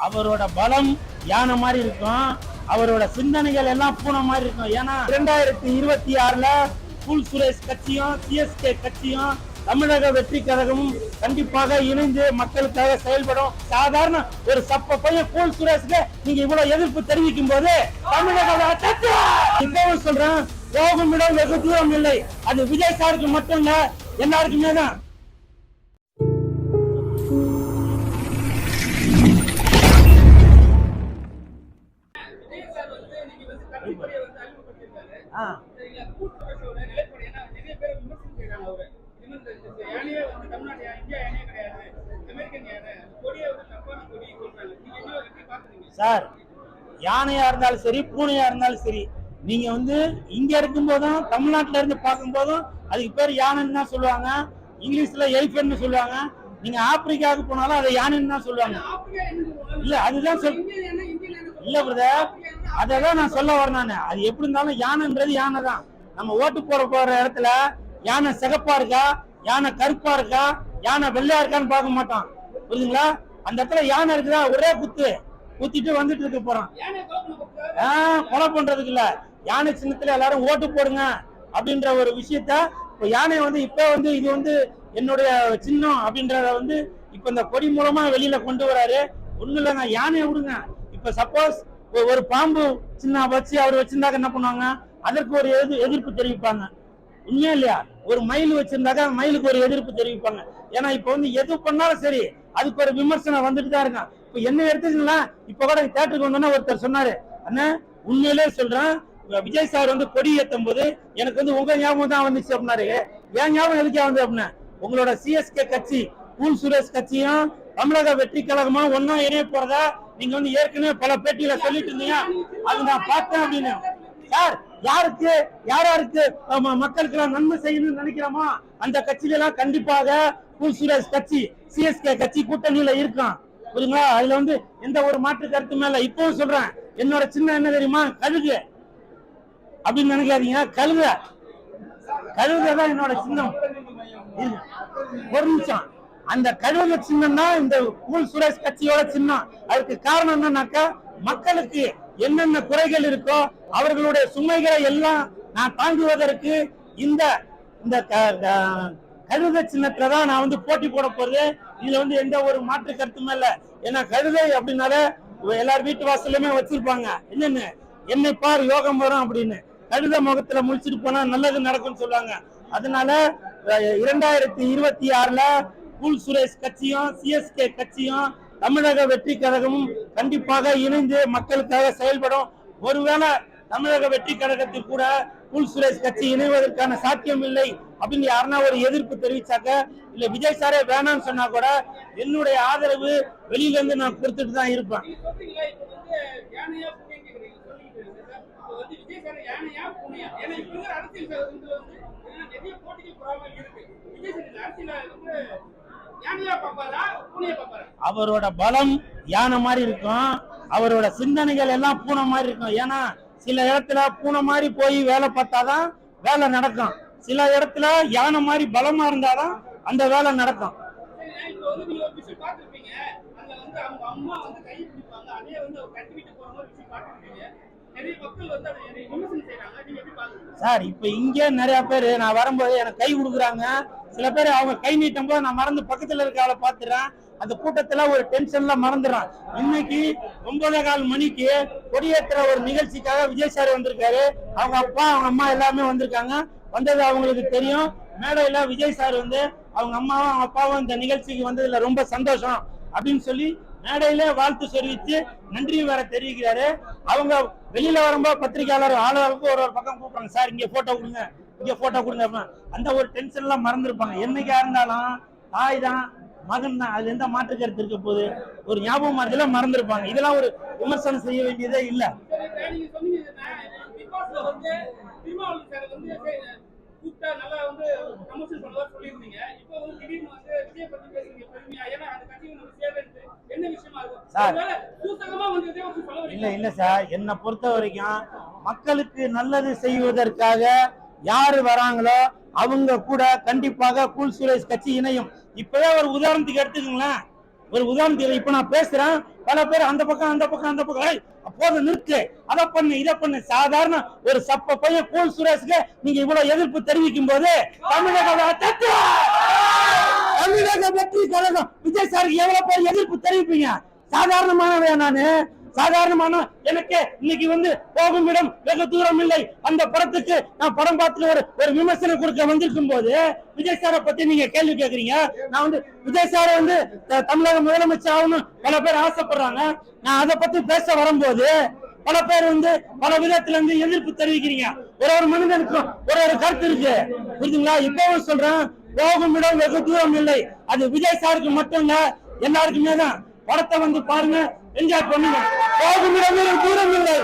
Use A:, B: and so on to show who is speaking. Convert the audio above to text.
A: அவரோட பலம் யானை மாதிரி இருக்கும், அவரோட சிந்தனைகள் எல்லாம் பூனை மாதிரி இருக்கும். ஏன்னா 2026ல கூல் சுரேஷ் கட்சியும் சிஎஸ்கே கட்சியும் தமிழக வெற்றி கழகமும் கண்டிப்பாக இணைந்து மக்களுக்காக செயல்படும். சாதாரண ஒரு சப்ப பையன் கூல் சுரேஷ்க்கு நீங்க இவ்வளவு எதிர்ப்பு தெரிவிக்கும் போது தமிழக இப்பவும் சொல்றேன், யோகமிடம் வெகு தூரம் இல்லை. அது விஜய் சாருக்கு மட்டும் இல்ல, எல்லாருக்குமே தான். சார், யானையா இருந்தாலும் சரி பூனையா இருந்தாலும் சரி, நீங்க இங்க இருக்கும் போதும் தமிழ்நாட்டுல இருந்து பார்க்கும் போதும் அதுக்கு பேர் யானைன்னு தான் சொல்லுவாங்க. இங்கிலீஷ்ல எலிஃபென்ட்னு சொல்லுவாங்க. நீங்க ஆப்பிரிக்காவுக்கு போனாலும் அதை யானைன்னு தான் சொல்லுவாங்க. இல்ல அதுதான் இல்ல பிரதர், அதான் நான் சொல்ல வரேன். நானு அது எப்படி இருந்தாலும் யானைன்றது யானை தான். நம்ம ஓட்டு போற இடத்துல யானை சிகப்பா இருக்கா, யானை கருப்பா இருக்கா, யானை வெள்ளையா இருக்கான்னு பார்க்க மாட்டான். புரியுதுங்களா? அந்த இடத்துல யானை இருக்குதா, ஒரே குத்திட்டு வந்துட்டு இருக்க போறான். கொலை பண்றதுக்கு இல்ல, யானை சின்னத்துல எல்லாரும் ஓட்டு போடுங்க அப்படின்ற ஒரு விஷயத்த இப்ப யானை இப்ப இது என்னுடைய சின்னம் அப்படின்றத இப்ப இந்த கொடி மூலமா வெளியில கொண்டு வராரு. ஒண்ணு இல்லைங்க, யானையை விடுங்க. இப்ப சப்போஸ் ஒரு பாம்பு சின்ன வச்சு அவர் வச்சிருந்தாக்க என்ன பண்ணுவாங்க, அதற்கு ஒரு எதிர்ப்பு தெரிவிப்பாங்க. உண்மையா இல்லையா? ஒரு மயில் வச்சிருந்தாக்க மயிலுக்கு ஒரு எதிர்ப்பு தெரிவிப்பாங்க. ஏன்னா இப்ப எது பண்ணாலும் சரி அதுக்கு ஒரு விமர்சனம் வந்துட்டு தான் இருக்கான். இப்ப என்ன எடுத்துக்கீங்களா, இப்ப கூட தேட்டருக்கு வந்தோன்னா ஒருத்தர் சொன்னாரு, அண்ணா உண்மையிலே சொல்றேன், விஜய் சார் கொடி ஏற்றும் போது எனக்கு உங்க ஞாபகம் தான் வந்துச்சு அப்படின்னாரு. என் ஞாபகம் எதுக்கே அப்படின்னா, உங்களோட சிஎஸ்கே கட்சி கூல் சுரேஷ் கட்சியும் தமிழக வெற்றி கழகமா ஒன்னா இணைய போறதா நீங்க ஏற்கனவே பல பேட்டியில சொல்லிட்டு இருந்தீங்க. அது நான் பார்த்தேன் அப்படின்னு. சார், யாருக்கு மக்களுக்கு எல்லாம் நன்மை செய்யணும்னு நினைக்கிறோமோ அந்த கட்சியில எல்லாம் கண்டிப்பாக கூல் சுரேஷ் கட்சி சிஎஸ்கே கட்சி கூட்டணியில இருக்கான். புரியுங்களா? அதுல எந்த ஒரு மாற்று கருத்து மேல இப்பவும் சொல்றேன், என்னோட சின்ன என்ன தெரியுமா, கழுகு அப்படின்னு நினைக்காதீங்க. கழுகுதான் என்னோட சின்னம். ஒரு நிமிஷம், அந்த கழுகு சின்னம் தான் இந்த கூல் சுரேஷ் கட்சியோட சின்னம். அதுக்கு காரணம் என்னன்னாக்கா, மக்களுக்கு என்னென்ன குறைகள் இருக்கோ அவர்களுடைய சுமைகளை எல்லாம் நான் தாங்குவதற்கு இந்த கழுதை சின்னத்துல தான் நான் போட்டி போட போறது. இதுல எந்த ஒரு மாற்று கருத்துமே இல்ல. ஏன்னா கழுதை அப்படின்னால எல்லாரும் வீட்டு வாசலுமே வச்சிருப்பாங்க, என்னன்னு என்னை பார் யோகம் வரும் அப்படின்னு. கழுத முகத்துல முடிச்சுட்டு போனா நல்லது நடக்கும்னு சொல்லுவாங்க. அதனால 2026ல கூல் சுரேஷ் கட்சியும் சிஎஸ்கே கட்சியும் தமிழக வெற்றி கழகமும் கண்டிப்பாக இணைந்து மக்களுக்காக செயல்படும். ஒருவேளை தமிழக வெற்றி கழகத்தில் கூட கூல் சுரேஷ் கட்சி இணைவதற்கான சாத்தியம் இல்லை அப்படின்னு யாருன்னா ஒரு எதிர்ப்பு தெரிவிச்சாக்க, இல்ல விஜய் சாரே வேணாம்னு சொன்னா கூட என்னுடைய ஆதரவு வெளியில இருந்து நான் கொடுத்துட்டு தான் இருப்பேன். அவரோட பலம் யானை மாதிரி இருக்கும், அவரோட சிந்தனைகள் எல்லாம் பூனை மாதிரி இருக்கும். ஏன்னா சில இடத்துல பூனை மாதிரி போய் வேலை பார்த்தாதான் வேலை நடக்கும், சில இடத்துல யானை மாதிரி பலமா இருந்தாதான் அந்த வேலை நடக்கும். சார், இப்ப இங்க நிறைய பேரு நான் வரும்போது எனக்கு கை கொடுக்குறாங்க. சில பேர் அவங்க கை நீட்டும் போது நான் மறந்து பக்கத்துல இருக்க அவளை பாத்துறேன். அந்த கூட்டத்துல ஒரு டென்ஷன்ல மறந்துடுறான். இன்னைக்கு 9:15 மணிக்கு கொடியேற்ற ஒரு நிகழ்ச்சிக்காக விஜய் சார் வந்திருக்காரு. அவங்க அப்பா அவங்க அம்மா எல்லாமே வந்திருக்காங்க. வந்தது அவங்களுக்கு தெரியும். மேடையில விஜய் சார் அவங்க அம்மாவும் அவங்க அப்பாவும் இந்த நிகழ்ச்சிக்கு வந்ததுல ரொம்ப சந்தோஷம் அப்படின்னு சொல்லி மேடையில வாழ்த்து தெரிவித்து நன்றி வேற தெரிவிக்கிறாரு. அவங்க வெளியில வரும்போது பத்திரிகையாளர் ஆளுநருக்கு ஒரு பக்கம் கூப்பிடுறாங்க, சார் இங்க போட்டோ கொடுங்க, இங்க போட்டோ கொடுங்க. அந்த ஒரு டென்ஷன் எல்லாம் மறந்துருப்பாங்க. என்னைக்கா இருந்தாலும் தாய் தான் மகன் தான், அது எந்த மாற்று கருத்து இருக்க போது ஒரு ஞாபகம் மாதிரிலாம் மறந்துருப்பாங்க. இதெல்லாம் ஒரு விமர்சனம் செய்ய வேண்டியதே இல்ல. இல்ல சார், என்னை பொறுத்த வரைக்கும் மக்களுக்கு நல்லது செய்வதற்காக யாரு வராங்களோ அவங்க கூட கண்டிப்பாக கூல் சுரேஷ் கட்சி இணையும். இப்பவே ஒரு உதாரணத்துக்கு எடுத்துக்கங்களேன், ஒரு உதாரணத்துக்கு இப்ப நான் பேசுறேன், பல பேர் அந்த பக்கம் அப்போது நிறுத்து, அதை பண்ணு இதை பண்ணு. சாதாரண ஒரு சப்ப பையன் கூல் சுரேஷுக்கு நீங்க இவ்வளவு எதிர்ப்பு தெரிவிக்கும் போது தமிழக வெற்றி கழகம் விஜய் சாருக்கு எவ்வளவு பேர் எதிர்ப்பு தெரிவிப்பீங்க? சாதாரணமானவன் நானு, சாதாரணமான எனக்கு இன்னைக்கு வந்து போகும் இடம் வெகு தூரம் இல்லை அந்த படத்துக்கு நான் படம் பார்த்து ஒரு விமர்சனம் கொடுக்க வந்திருக்கும் போது விஜய் சாரை பத்தி நீங்க கேள்வி கேட்கறீங்க. நான் வந்து விஜய் சாரை வந்து தமிழக முதலமைச்சர் ஆகணும் பல பேர் ஆசைப்படுறாங்க. நான் அதை பத்தி பேச வரும்போது பல பேர் வந்து பல விதத்துல இருந்து எதிர்ப்பு தெரிவிக்கிறீங்க. ஒரு மனிதனுக்கும் ஒரு கருத்து இருக்கு, புரியுதுங்களா? இப்பவும் சொல்றேன், போகும் இடம் வெகு தூரம் இல்லை. அது விஜய் சாருக்கு மட்டும் இல்ல, எல்லாருக்குமே தான். படத்தை வந்து பாருங்க, என்ஜாய் பண்ணுங்க. போகும் இடம் வெகு தூரம் இல்லை.